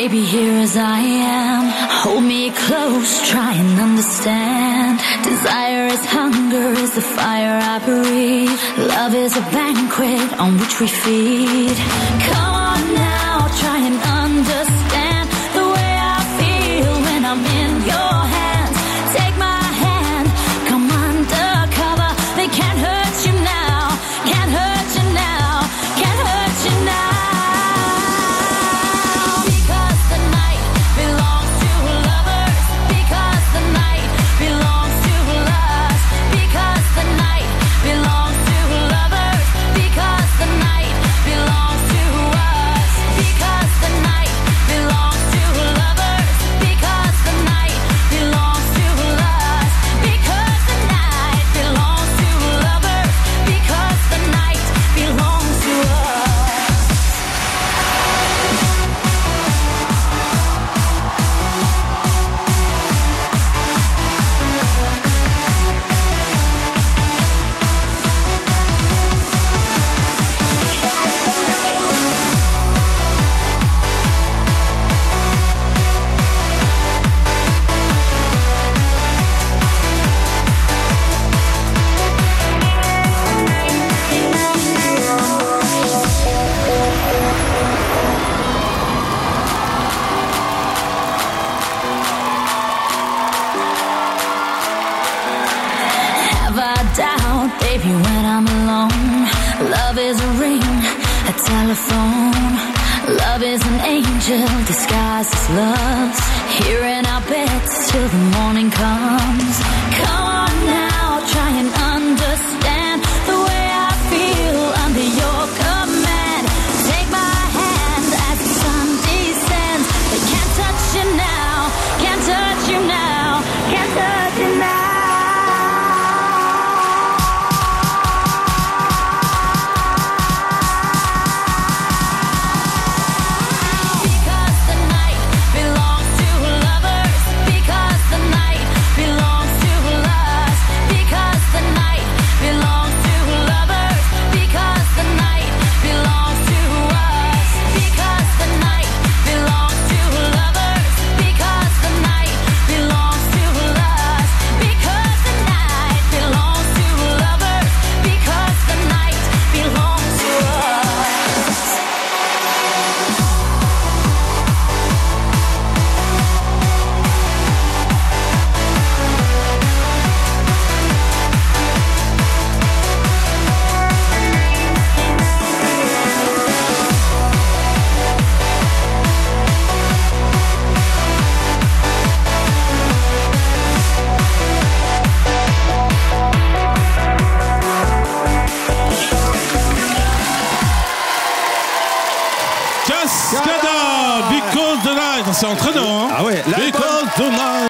Baby, here as I am. Hold me close, try and understand. Desire is hunger, is the fire I breathe. Love is a banquet on which we feed. Come on now, try and understand the way I feel when I'm in your hands. Take my hand, come undercover. They can't hurt you now, can't hurt you now, can't hurt you now. Doubt, baby, when I'm alone. Love is a ring, a telephone. Love is an angel disguised as lust. Here in our beds till the morning comes. Come on now, try and understand the way I feel under your command. Take my hand as the sun descends. They can't touch you now, can't touch you now, can't touch you now. Cascada, Because the Night, c'est entraînant, hein? Ah ouais, Because the Night.